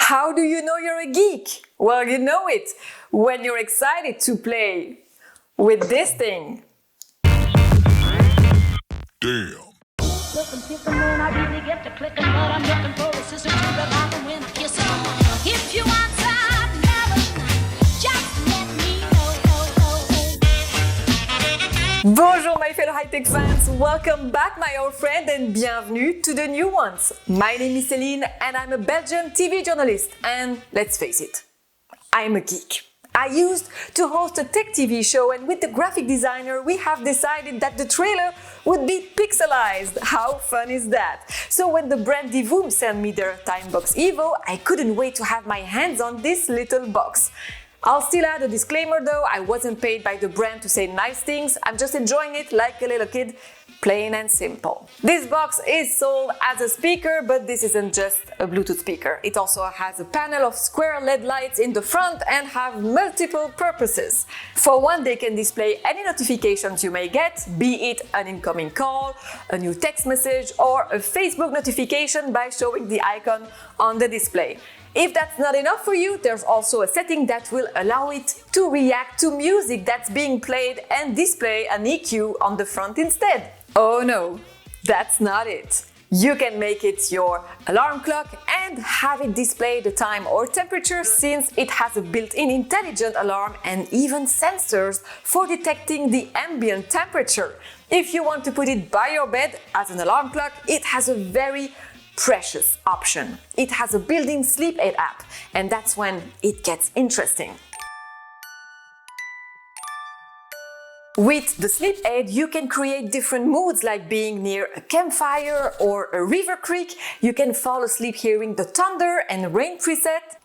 How do you know you're a geek? Well, you know it when you're excited to play with this thing. Damn. If you want some melody, just let me know. Bonjour my fellow high-tech fans, welcome back my old friend and bienvenue to the new ones. My name is Celine and I'm a Belgian TV journalist and let's face it, I'm a geek. I used to host a tech TV show and with the graphic designer we have decided that the trailer would be pixelized. How fun is that? So when the brand Divoom sent me their Timebox Evo, I couldn't wait to have my hands on this little box. I'll still add a disclaimer though, I wasn't paid by the brand to say nice things, I'm just enjoying it like a little kid, plain and simple. This box is sold as a speaker, but this isn't just a Bluetooth speaker. It also has a panel of square LED lights in the front and have multiple purposes. For one, they can display any notifications you may get, be it an incoming call, a new text message, or a Facebook notification by showing the icon on the display. If that's not enough for you, there's also a setting that will allow it to react to music that's being played and display an EQ on the front instead. Oh no, that's not it. You can make it your alarm clock and have it display the time or temperature since it has a built-in intelligent alarm and even sensors for detecting the ambient temperature. If you want to put it by your bed as an alarm clock, it has a very precious option. It has a built-in sleep aid app, and that's when it gets interesting. With the sleep aid, you can create different moods like being near a campfire or a river creek. You can fall asleep hearing the thunder and rain preset.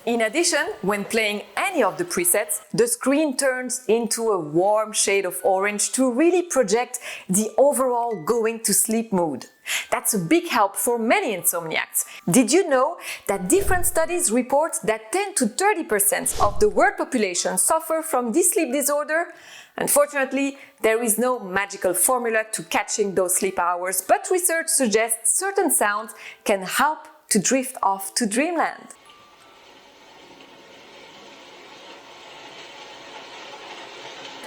In addition, when playing any of the presets, the screen turns into a warm shade of orange to really project the overall going to sleep mood. That's a big help for many insomniacs. Did you know that different studies report that 10 to 30% of the world population suffer from this sleep disorder? Unfortunately, there is no magical formula to catching those sleep hours, but research suggests certain sounds can help to drift off to dreamland.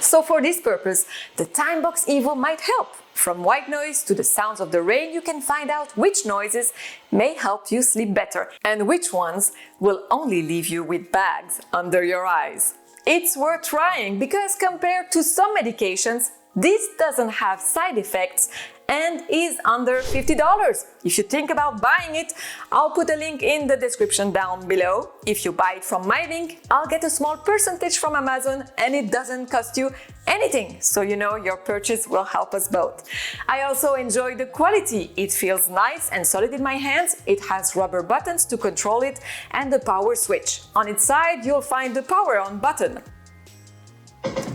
So for this purpose, the Timebox Evo might help. From white noise to the sounds of the rain, you can find out which noises may help you sleep better and which ones will only leave you with bags under your eyes. It's worth trying because compared to some medications, this doesn't have side effects and is under $50. If you think about buying it, I'll put a link in the description down below. If you buy it from my link, I'll get a small percentage from Amazon and it doesn't cost you anything, so you know your purchase will help us both. I also enjoy the quality. It feels nice and solid in my hands. It has rubber buttons to control it and the power switch. On its side, you'll find the power on button.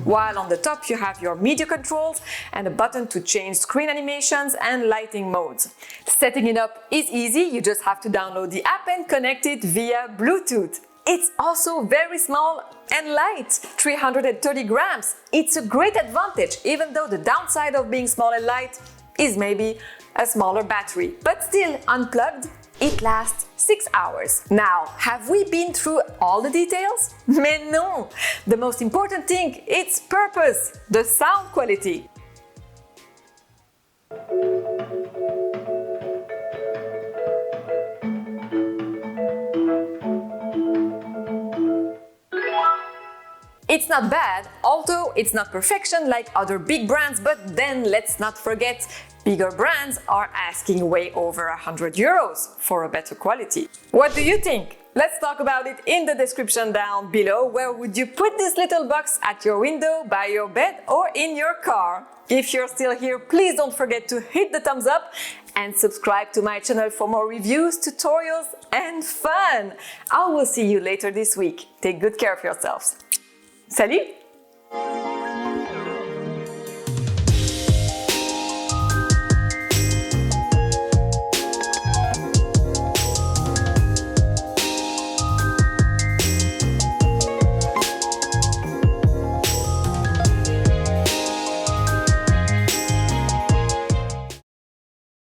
While on the top you have your media controls and a button to change screen animations and lighting modes. Setting it up is easy, you just have to download the app and connect it via Bluetooth. It's also very small and light, 330 grams. It's a great advantage, even though the downside of being small and light is maybe a smaller battery. But still, unplugged, it lasts 6 hours. Now, have we been through all the details? Mais non! The most important thing, its purpose, the sound quality. It's not bad, although it's not perfection like other big brands, but then let's not forget, bigger brands are asking way over €100 for a better quality. What do you think? Let's talk about it in the description down below. Where would you put this little box? At your window, by your bed, or in your car? If you're still here, please don't forget to hit the thumbs up and subscribe to my channel for more reviews, tutorials, and fun. I will see you later this week. Take good care of yourselves. Salut!